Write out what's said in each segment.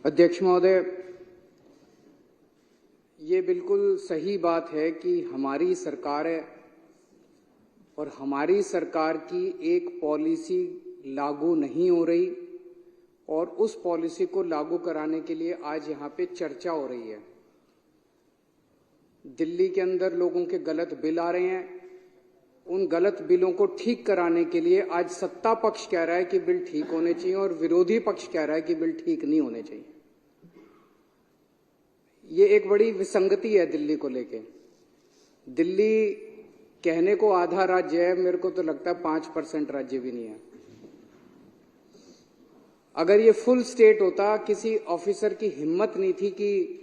अध्यक्ष महोदय, ये बिल्कुल सही बात है कि हमारी सरकार है और हमारी सरकार की एक पॉलिसी लागू नहीं हो रही और उस पॉलिसी को लागू कराने के लिए आज यहाँ पे चर्चा हो रही है। दिल्ली के अंदर लोगों के गलत बिल आ रहे हैं, उन गलत बिलों को ठीक कराने के लिए आज सत्ता पक्ष कह रहा है कि बिल ठीक होने चाहिए और विरोधी पक्ष कह रहा है कि बिल ठीक नहीं होने चाहिए। ये एक बड़ी विसंगति है दिल्ली को लेके। दिल्ली कहने को आधा राज्य है, मेरे को तो लगता है 5% राज्य भी नहीं है। अगर ये फुल स्टेट होता, किसी ऑफिसर की हिम्मत नहीं थी कि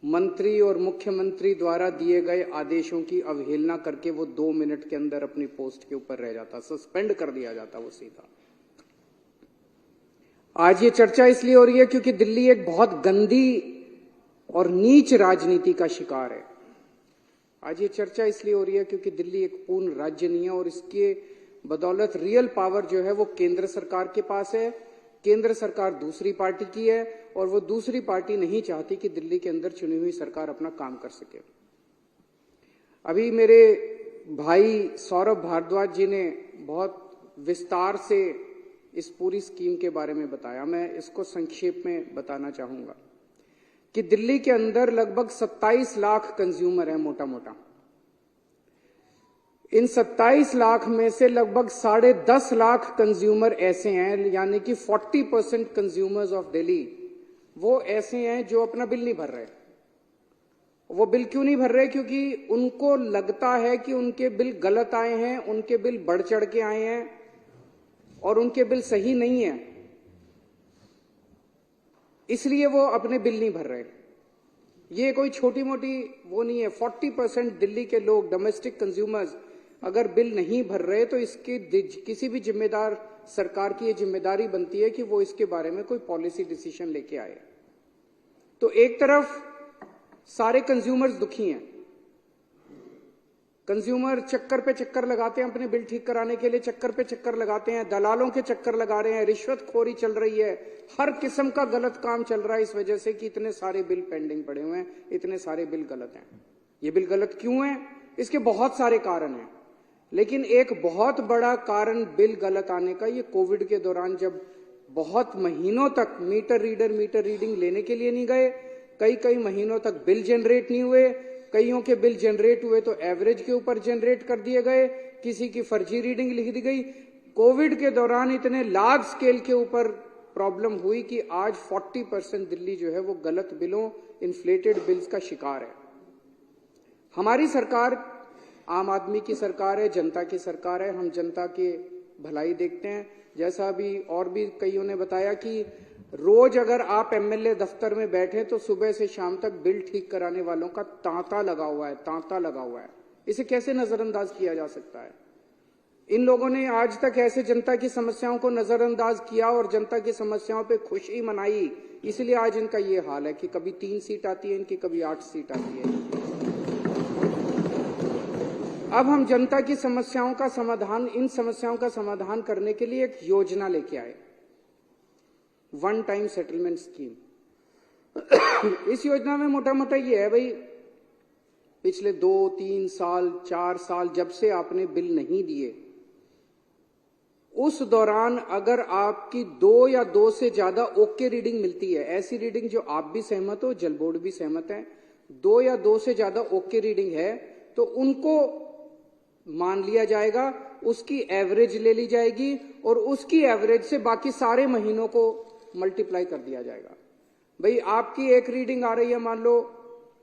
मंत्री और मुख्यमंत्री द्वारा दिए गए आदेशों की अवहेलना करके वो 2 मिनट के अंदर अपनी पोस्ट के ऊपर रह जाता, सस्पेंड कर दिया जाता वो सीधा। आज ये चर्चा इसलिए हो रही है क्योंकि दिल्ली एक बहुत गंदी और नीच राजनीति का शिकार है। आज ये चर्चा इसलिए हो रही है क्योंकि दिल्ली एक पूर्ण राज्य नहीं है और इसके बदौलत रियल पावर जो है वो केंद्र सरकार के पास है। केंद्र सरकार दूसरी पार्टी की है और वो दूसरी पार्टी नहीं चाहती कि दिल्ली के अंदर चुनी हुई सरकार अपना काम कर सके। अभी मेरे भाई सौरभ भारद्वाज जी ने बहुत विस्तार से इस पूरी स्कीम के बारे में बताया। मैं इसको संक्षेप में बताना चाहूंगा कि दिल्ली के अंदर लगभग 27 लाख कंज्यूमर है मोटा मोटा। इन 27 लाख में से लगभग 10.5 लाख कंज्यूमर ऐसे हैं, यानी कि 40% कंज्यूमर्स ऑफ दिल्ली वो ऐसे हैं जो अपना बिल नहीं भर रहे। वो बिल क्यों नहीं भर रहे? क्योंकि उनको लगता है कि उनके बिल गलत आए हैं, उनके बिल बढ़ चढ़ के आए हैं और उनके बिल सही नहीं है, इसलिए वो अपने बिल नहीं भर रहे। ये कोई छोटी मोटी वो नहीं है। 40% दिल्ली के लोग, डोमेस्टिक कंज्यूमर्स, अगर बिल नहीं भर रहे तो इसकी किसी भी जिम्मेदार सरकार की ये जिम्मेदारी बनती है कि वो इसके बारे में कोई पॉलिसी डिसीजन लेके आए। तो एक तरफ सारे कंज्यूमर्स दुखी हैं, कंज्यूमर चक्कर पे चक्कर लगाते हैं अपने बिल ठीक कराने के लिए, चक्कर पे चक्कर लगाते हैं, दलालों के चक्कर लगा रहे हैं, रिश्वतखोरी चल रही है, हर किस्म का गलत काम चल रहा है इस वजह से कि इतने सारे बिल पेंडिंग पड़े हुए हैं, इतने सारे बिल गलत हैं। ये बिल गलत क्यों हैं? इसके बहुत सारे कारण हैं, लेकिन एक बहुत बड़ा कारण बिल गलत आने का, ये कोविड के दौरान जब बहुत महीनों तक मीटर रीडिंग लेने के लिए नहीं गए, कई महीनों तक बिल जनरेट नहीं हुए, कईयों के बिल जनरेट हुए तो एवरेज के ऊपर जनरेट कर दिए गए, किसी की फर्जी रीडिंग लिख दी गई। कोविड के दौरान इतने लार्ज स्केल के ऊपर प्रॉब्लम हुई कि आज 40% दिल्ली जो है वो गलत बिलों, इन्फ्लेटेड बिल्स का शिकार है। हमारी सरकार आम आदमी की सरकार है, जनता की सरकार है, हम जनता की भलाई देखते हैं। जैसा अभी और भी कईयों ने बताया कि रोज अगर आप एमएलए दफ्तर में बैठे तो सुबह से शाम तक बिल ठीक कराने वालों का तांता लगा हुआ है। इसे कैसे नजरअंदाज किया जा सकता है? इन लोगों ने आज तक ऐसे जनता की समस्याओं को नजरअंदाज किया और जनता की समस्याओं पे खुशी मनाई, इसलिए आज इनका ये हाल है कि कभी 3 सीट आती है इनकी, कभी 8 सीट आती है। अब हम जनता की समस्याओं का समाधान, इन समस्याओं का समाधान करने के लिए एक योजना लेके आए, वन टाइम सेटलमेंट स्कीम। इस योजना में मोटा मोटा ये है भाई, पिछले 2, 3 साल, 4 साल जब से आपने बिल नहीं दिए, उस दौरान अगर आपकी 2 या 2 से ज्यादा ओके रीडिंग मिलती है, ऐसी रीडिंग जो आप भी सहमत हो, जल बोर्ड भी सहमत है, 2 या 2 से ज्यादा ओके रीडिंग है तो उनको मान लिया जाएगा, उसकी एवरेज ले ली जाएगी और उसकी एवरेज से बाकी सारे महीनों को मल्टीप्लाई कर दिया जाएगा। भाई आपकी एक रीडिंग आ रही है मान लो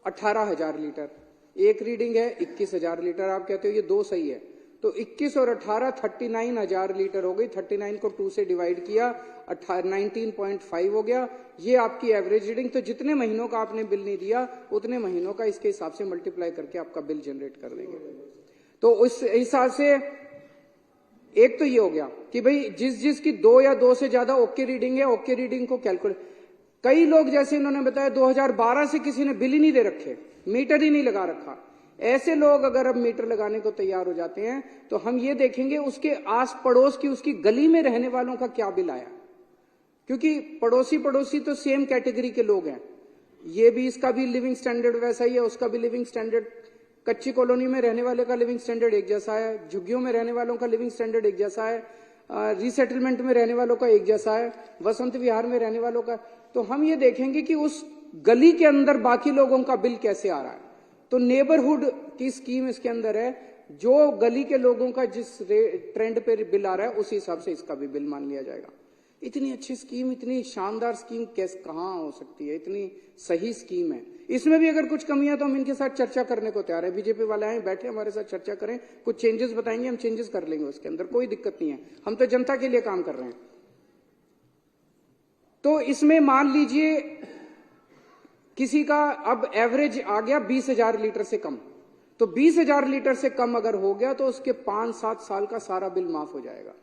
18,000 लीटर, एक रीडिंग है 21,000 लीटर, आप कहते हो ये 2 सही है, तो 21 और 18 39,000 लीटर हो गई। 39 को 2 से डिवाइड किया, 19.5 हो गया, ये आपकी एवरेज रीडिंग। तो जितने महीनों का आपने बिल नहीं दिया उतने महीनों का इसके हिसाब से मल्टीप्लाई करके आपका बिल जनरेट कर देंगे। तो उस हिसाब से एक तो ये हो गया कि भाई जिसकी 2 या 2 से ज्यादा ओके रीडिंग है, ओके रीडिंग को कैलकुलेट। कई लोग जैसे इन्होंने बताया 2012 से किसी ने बिल ही नहीं दे रखे, मीटर ही नहीं लगा रखा, ऐसे लोग अगर अब मीटर लगाने को तैयार हो जाते हैं तो हम ये देखेंगे उसके आस पड़ोस की, उसकी गली में रहने वालों का क्या बिल आया। क्योंकि पड़ोसी पड़ोसी तो सेम कैटेगरी के लोग हैं। ये भी, इसका भी लिविंग स्टैंडर्ड वैसा ही है, उसका भी लिविंग स्टैंडर्ड, कच्ची कॉलोनी में रहने वाले का लिविंग स्टैंडर्ड एक जैसा है, झुग्गियों में रहने वालों का लिविंग स्टैंडर्ड एक जैसा है, रीसेटलमेंट में रहने वालों का एक जैसा है, वसंत विहार में रहने वालों का। तो हम ये देखेंगे कि उस गली के अंदर बाकी लोगों का बिल कैसे आ रहा है। तो नेबरहुड की स्कीम इसके अंदर है, जो गली के लोगों का जिस ट्रेंड पे बिल आ रहा है उसी हिसाब से इसका भी बिल मान लिया जाएगा। इतनी अच्छी स्कीम, इतनी शानदार स्कीम कैसे कहां हो सकती है, इतनी सही स्कीम है। इसमें भी अगर कुछ कमियां तो हम इनके साथ चर्चा करने को तैयार है। बीजेपी वाले आए बैठे हमारे साथ चर्चा करें, कुछ चेंजेस बताएंगे, हम चेंजेस कर लेंगे उसके अंदर, कोई दिक्कत नहीं है। हम तो जनता के लिए काम कर रहे हैं। तो इसमें मान लीजिए किसी का अब एवरेज आ गया 20,000 लीटर से कम, तो 20,000 लीटर से कम अगर हो गया तो उसके 5-7 साल का सारा बिल माफ हो जाएगा।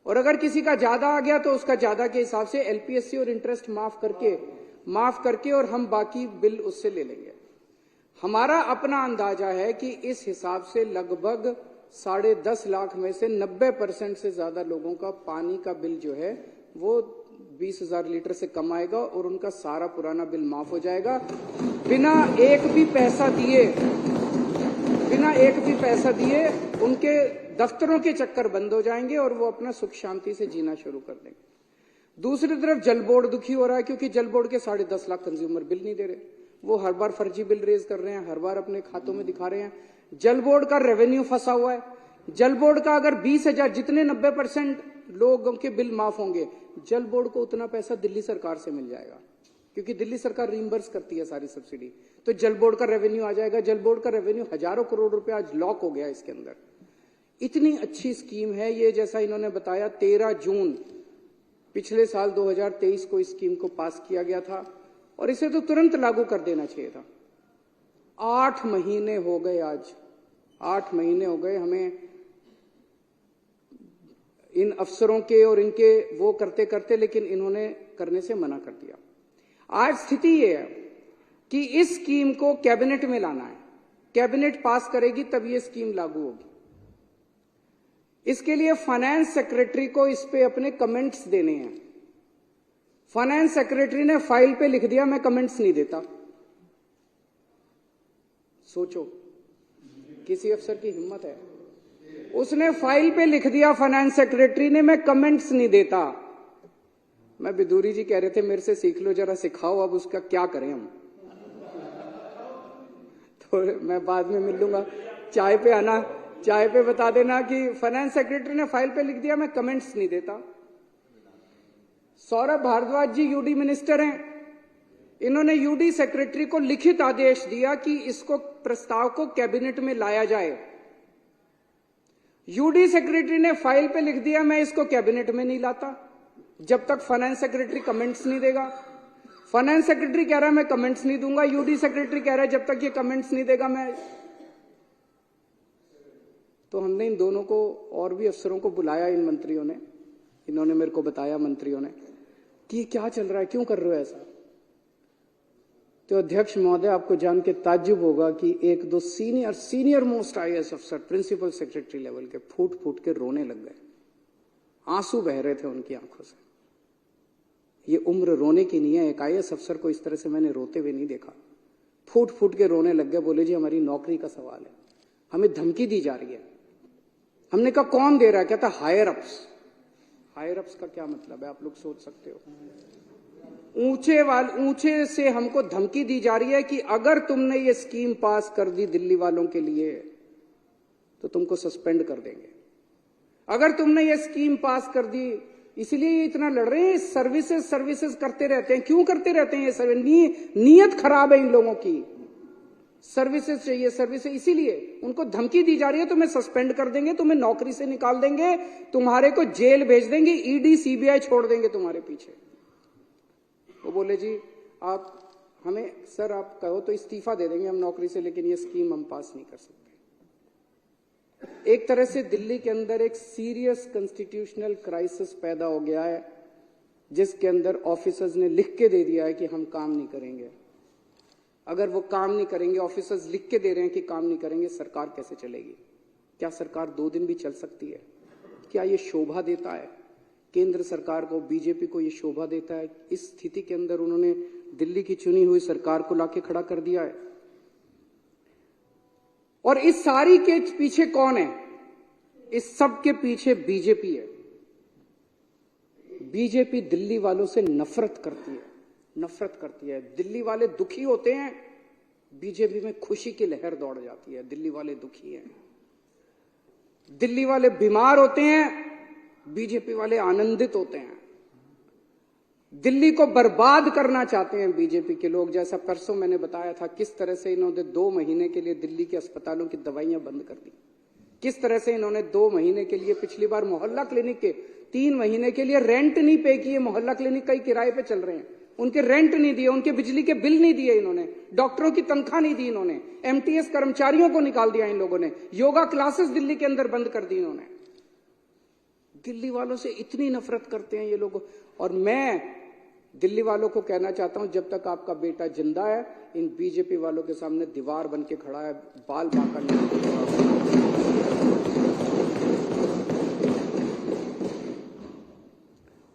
और अगर किसी का ज्यादा आ गया तो उसका ज्यादा के हिसाब से एलपीएससी और इंटरेस्ट माफ करके और हम बाकी बिल उससे ले लेंगे। हमारा अपना अंदाजा है कि इस हिसाब से लगभग 10.5 लाख में से 90% से ज्यादा लोगों का पानी का बिल जो है वो 20,000 लीटर से कम आएगा और उनका सारा पुराना बिल माफ हो जाएगा, बिना एक भी पैसा दिए उनके दफ्तरों के चक्कर बंद हो जाएंगे और वो अपना सुख शांति से जीना शुरू कर देंगे। दूसरी तरफ जल बोर्ड दुखी हो रहा है, क्योंकि जल बोर्ड के 10.5 लाख कंज्यूमर बिल नहीं दे रहे। वो हर बार फर्जी बिल रेज कर रहे हैं, हर बार अपने खातों में दिखा रहे हैं। जल बोर्ड का रेवेन्यू फंसा हुआ है। जल बोर्ड का अगर 20,000, जितने 90% लोगों के बिल माफ होंगे, जल बोर्ड को उतना पैसा दिल्ली सरकार से मिल जाएगा, क्योंकि दिल्ली सरकार रिइंबर्स करती है सारी सब्सिडी। तो जल बोर्ड का रेवेन्यू आ जाएगा। जल बोर्ड का रेवेन्यू हजारों करोड़ रुपए आज लॉक हो गया इसके अंदर। इतनी अच्छी स्कीम है ये। जैसा इन्होंने बताया 13 जून पिछले साल 2023 को इस स्कीम को पास किया गया था और इसे तो तुरंत लागू कर देना चाहिए था। 8 महीने हो गए, आज 8 महीने हो गए हमें इन अफसरों के और इनके वो करते करते, लेकिन इन्होंने करने से मना कर दिया। आज स्थिति ये है कि इस स्कीम को कैबिनेट में लाना है, कैबिनेट पास करेगी तब ये स्कीम लागू होगी। इसके लिए फाइनेंस सेक्रेटरी को इस पे अपने कमेंट्स देने हैं। फाइनेंस सेक्रेटरी ने फाइल पे लिख दिया मैं कमेंट्स नहीं देता। सोचो किसी अफसर की हिम्मत है, उसने फाइल पे लिख दिया फाइनेंस सेक्रेटरी ने मैं कमेंट्स नहीं देता। मैं बिदूरी जी कह रहे थे मेरे से सीख लो, जरा सिखाओ अब उसका क्या करें हम। तो मैं बाद में मिल लूंगा, चाय पे आना, चाय पे बता देना कि फाइनेंस सेक्रेटरी ने फाइल पे लिख दिया मैं कमेंट्स नहीं देता। सौरभ भारद्वाज जी यूडी मिनिस्टर हैं, इन्होंने यूडी सेक्रेटरी को लिखित आदेश दिया कि इसको प्रस्ताव को कैबिनेट में लाया जाए। यूडी सेक्रेटरी ने फाइल पे लिख दिया मैं इसको कैबिनेट में नहीं लाता जब तक फाइनेंस सेक्रेटरी कमेंट्स नहीं देगा। फाइनेंस सेक्रेटरी कह रहा है मैं कमेंट्स नहीं दूंगा, यूडी सेक्रेटरी कह रहा है जब तक ये कमेंट्स नहीं देगा मैं। तो हमने इन दोनों को और भी अफसरों को बुलाया, इन मंत्रियों ने, इन्होंने मेरे को बताया मंत्रियों ने कि क्या चल रहा है, क्यों कर रहे हो ऐसा। तो अध्यक्ष महोदय आपको जान के ताज्जुब होगा कि 1-2 सीनियर मोस्ट आईएएस अफसर प्रिंसिपल सेक्रेटरी लेवल के फूट फूट के रोने लग गए, आंसू बह रहे थे उनकी आंखों से। ये उम्र रोने की नहीं है, एक आईएएस अफसर को इस तरह से मैंने रोते हुए नहीं देखा। फूट फूट के रोने लग गए, बोले जी हमारी नौकरी का सवाल है, हमें धमकी दी जा रही है। हमने कहा कौन दे रहा है? कहता हायर अप्स। हायर अप्स का क्या मतलब है आप लोग सोच सकते हो। ऊंचे से हमको धमकी दी जा रही है कि अगर तुमने ये स्कीम पास कर दी दिल्ली वालों के लिए तो तुमको सस्पेंड कर देंगे। अगर तुमने ये स्कीम पास कर दी, इसलिए ये इतना लड़ रहे हैं। सर्विसेज करते रहते हैं। क्यों करते रहते हैं ये? नीयत खराब है इन लोगों की। सर्विसेज चाहिए, सर्विसेज, इसीलिए उनको धमकी दी जा रही है तुम्हें सस्पेंड कर देंगे, तुम्हें नौकरी से निकाल देंगे, तुम्हारे को जेल भेज देंगे, ईडी सीबीआई छोड़ देंगे तुम्हारे पीछे। वो बोले जी आप हमें, सर आप कहो तो इस्तीफा दे देंगे हम नौकरी से, लेकिन ये स्कीम हम पास नहीं कर सकते। एक तरह से दिल्ली के अंदर एक सीरियस कॉन्स्टिट्यूशनल क्राइसिस पैदा हो गया है, जिसके अंदर ऑफिसर्स ने लिख के दे दिया है कि हम काम नहीं करेंगे। अगर वो काम नहीं करेंगे, ऑफिसर्स लिख के दे रहे हैं कि काम नहीं करेंगे, सरकार कैसे चलेगी? क्या सरकार 2 दिन भी चल सकती है? क्या ये शोभा देता है? केंद्र सरकार को, बीजेपी को ये शोभा देता है। इस स्थिति के अंदर उन्होंने दिल्ली की चुनी हुई सरकार को लाके खड़ा कर दिया है। और इस सारी के पीछे कौन है? इस सब के पीछे बीजेपी है। बीजेपी दिल्ली वालों से नफरत करती है। दिल्ली वाले दुखी होते हैं, बीजेपी में खुशी की लहर दौड़ जाती है। दिल्ली वाले दुखी हैं, दिल्ली वाले बीमार होते हैं, बीजेपी वाले आनंदित होते हैं। दिल्ली को बर्बाद करना चाहते हैं बीजेपी के लोग। जैसा परसों मैंने बताया था किस तरह से इन्होंने 2 महीने के लिए दिल्ली के अस्पतालों की दवाइयां बंद कर दी, किस तरह से इन्होंने 2 महीने के लिए, पिछली बार मोहल्ला क्लिनिक के 3 महीने के लिए रेंट नहीं पे किए। मोहल्ला क्लिनिक कई किराए पे चल रहे हैं, उनके रेंट नहीं दिए, उनके बिजली के बिल नहीं दिए इन्होंने, डॉक्टरों की तनख्वाह नहीं दी इन्होंने, एमटीएस कर्मचारियों को निकाल दिया इन लोगों ने, योगा क्लासेस दिल्ली के अंदर बंद कर दी इन्होंने। दिल्ली वालों से इतनी नफरत करते हैं ये लोग। और मैं दिल्ली वालों को कहना चाहता हूं, जब तक आपका बेटा जिंदा है, इन बीजेपी वालों के सामने दीवार बन के खड़ा है, बाल बांका नहीं।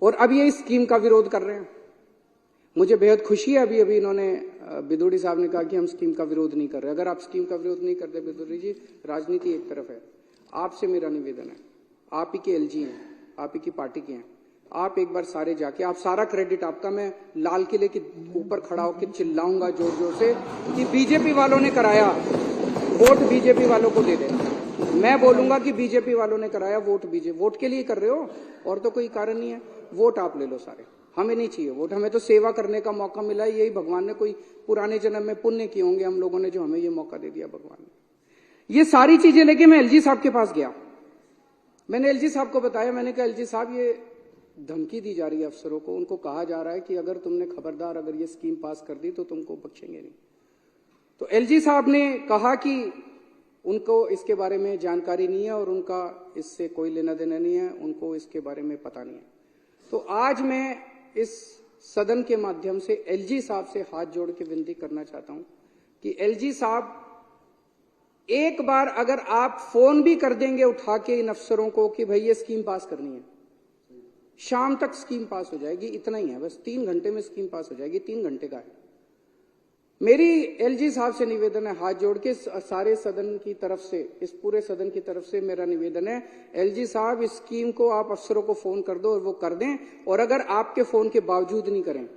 और अब ये इस स्कीम का विरोध कर रहे हैं। मुझे बेहद खुशी है, अभी इन्होंने बिदुड़ी साहब ने कहा कि हम स्कीम का विरोध नहीं कर रहे। अगर आप स्कीम का विरोध नहीं करते बिदुड़ी जी, राजनीति एक तरफ है। आपसे मेरा निवेदन है, आप ही के एलजी हैं, आप ही की पार्टी के हैं, आप एक बार सारे जाके, आप सारा क्रेडिट आपका, मैं लाल किले के ऊपर खड़ा होकर चिल्लाऊंगा जोर जोर से कि बीजेपी वालों ने कराया, वोट बीजेपी वालों को दे देना। मैं बोलूंगा कि बीजेपी वालों ने कराया, वोट के लिए कर रहे हो, और तो कोई कारण नहीं है। वोट आप ले लो सारे, हमें नहीं चाहिए वोट, हमें तो सेवा करने का मौका मिला है। यही भगवान ने कोई पुराने जन्म में पुण्य किए होंगे हम लोगों ने, जो हमें ये मौका दे दिया भगवान ने। ये सारी चीजें लेके मैं एलजी साहब के पास गया। मैंने एलजी साहब को बताया, मैंने कहा एलजी साहब ये धमकी दी जा रही है अफसरों को, उनको कहा जा रहा है कि अगर तुमने खबरदार अगर ये स्कीम पास कर दी तो तुमको बख्शेंगे नहीं। तो एलजी साहब ने कहा कि उनको इसके बारे में जानकारी नहीं है और उनका इससे कोई लेना देना नहीं है, उनको इसके बारे में पता नहीं है। तो आज मैं इस सदन के माध्यम से एलजी साहब से हाथ जोड़ के विनती करना चाहता हूं कि एलजी साहब, एक बार अगर आप फोन भी कर देंगे उठा के इन अफसरों को कि भाई ये स्कीम पास करनी है, शाम तक स्कीम पास हो जाएगी, इतना ही है बस, 3 घंटे में स्कीम पास हो जाएगी, 3 घंटे का है। मेरी एलजी साहब से निवेदन है, हाथ जोड़ के सारे सदन की तरफ से, इस पूरे सदन की तरफ से मेरा निवेदन है, एलजी साहब इस स्कीम को आप अफसरों को फोन कर दो और वो कर दें। और अगर आपके फोन के बावजूद नहीं करें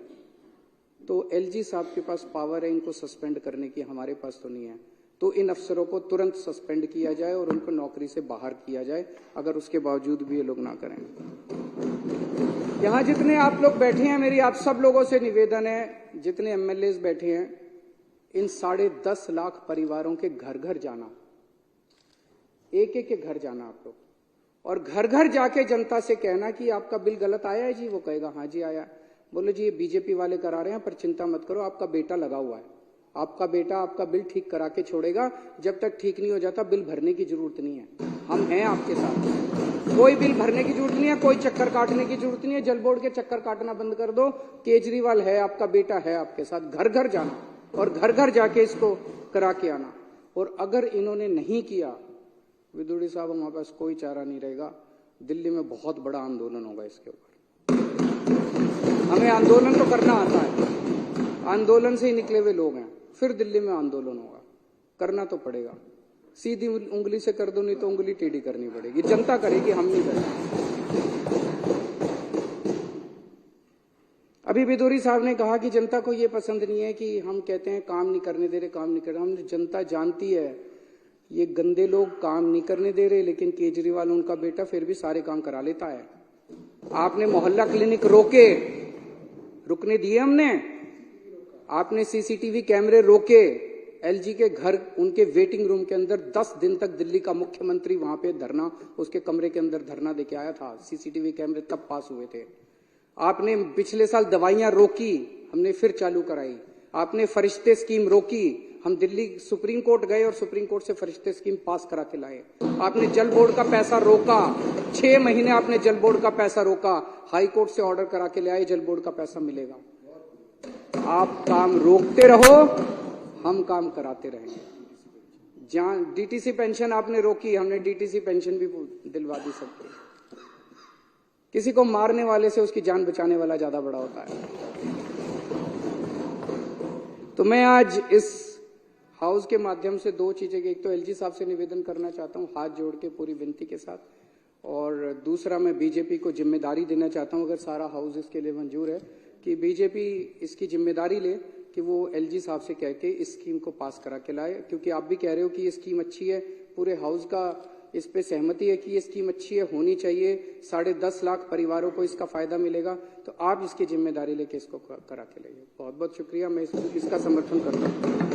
तो एलजी साहब के पास पावर है इनको सस्पेंड करने की, हमारे पास तो नहीं है। तो इन अफसरों को तुरंत सस्पेंड किया जाए और उनको नौकरी से बाहर किया जाए, अगर उसके बावजूद भी ये लोग ना करें। यहां जितने आप लोग बैठे हैं, मेरी आप सब लोगों से निवेदन है, जितने एमएलए बैठे हैं, इन 10.5 लाख परिवारों के घर घर जाना, एक एक के घर जाना आप लोग, और घर घर जाके जनता से कहना कि आपका बिल गलत आया है जी। वो कहेगा हाँ जी आया। बोलो जी ये बीजेपी वाले करा रहे हैं, पर चिंता मत करो, आपका बेटा लगा हुआ है, आपका बेटा आपका बिल ठीक करा के छोड़ेगा। जब तक ठीक नहीं हो जाता बिल भरने की जरूरत नहीं है, हम हैं आपके साथ। कोई बिल भरने की जरूरत नहीं है, कोई चक्कर काटने की जरूरत नहीं है, जल बोर्ड के चक्कर काटना बंद कर दो। केजरीवाल है, आपका बेटा है आपके साथ, घर घर जाना और घर घर जाके इसको करा के आना। और अगर इन्होंने नहीं किया, विदुड़ी साहब, हमारे पास कोई चारा नहीं रहेगा, दिल्ली में बहुत बड़ा आंदोलन होगा इसके ऊपर। हमें आंदोलन तो करना आता है, आंदोलन से ही निकले हुए लोग हैं, फिर दिल्ली में आंदोलन होगा, करना तो पड़ेगा। सीधी उंगली से कर दो, नहीं तो उंगली टेढ़ी करनी पड़ेगी, जनता करेगी, हम नहीं करेंगे। अभी बिदुरी साहब ने कहा कि जनता को ये पसंद नहीं है कि हम कहते हैं काम नहीं करने दे रहे, काम नहीं कर रहे। हम जनता जानती है ये गंदे लोग काम नहीं करने दे रहे, लेकिन केजरीवाल उनका बेटा फिर भी सारे काम करा लेता है। आपने मोहल्ला क्लिनिक रुकने दिए हमने, आपने सीसीटीवी कैमरे रोके, एलजी के घर, उनके वेटिंग रूम के अंदर 10 दिन तक दिल्ली का मुख्यमंत्री वहां पे धरना, उसके कमरे के अंदर धरना देके आया था। सीसीटीवी कैमरे तब पास हुए थे। आपने पिछले साल दवाइयां रोकी, हमने फिर चालू कराई। आपने फरिश्ते स्कीम रोकी, हम दिल्ली सुप्रीम कोर्ट गए और सुप्रीम कोर्ट से फरिश्ते स्कीम पास करा के लाए। आपने जल बोर्ड का पैसा रोका, 6 महीने आपने जल बोर्ड का पैसा रोका, हाई कोर्ट से ऑर्डर करा के ले आए, जल बोर्ड का पैसा मिलेगा। आप काम रोकते रहो, हम काम कराते रहेंगे। जहां डीटीसी पेंशन आपने रोकी, हमने डीटीसी पेंशन भी दिलवा दी सबको। किसी को मारने वाले से उसकी जान बचाने वाला ज्यादा बड़ा होता है। तो मैं आज इस हाउस के माध्यम से दो चीजें, एक तो एलजी साहब से निवेदन करना चाहता हूं हाथ जोड़ के पूरी विनती के साथ, और दूसरा मैं बीजेपी को जिम्मेदारी देना चाहता हूं, अगर सारा हाउस इसके लिए मंजूर है, कि बीजेपी इसकी जिम्मेदारी ले कि वो एलजी साहब से कह के इस स्कीम को पास करा के लाए, क्योंकि आप भी कह रहे हो कि ये स्कीम अच्छी है, पूरे हाउस का इस पे सहमति है कि ये स्कीम अच्छी है, होनी चाहिए, 10.5 लाख परिवारों को इसका फायदा मिलेगा, तो आप इसकी जिम्मेदारी लेके इसको करा के लाइए। बहुत बहुत शुक्रिया, मैं इसका समर्थन करता हूँ।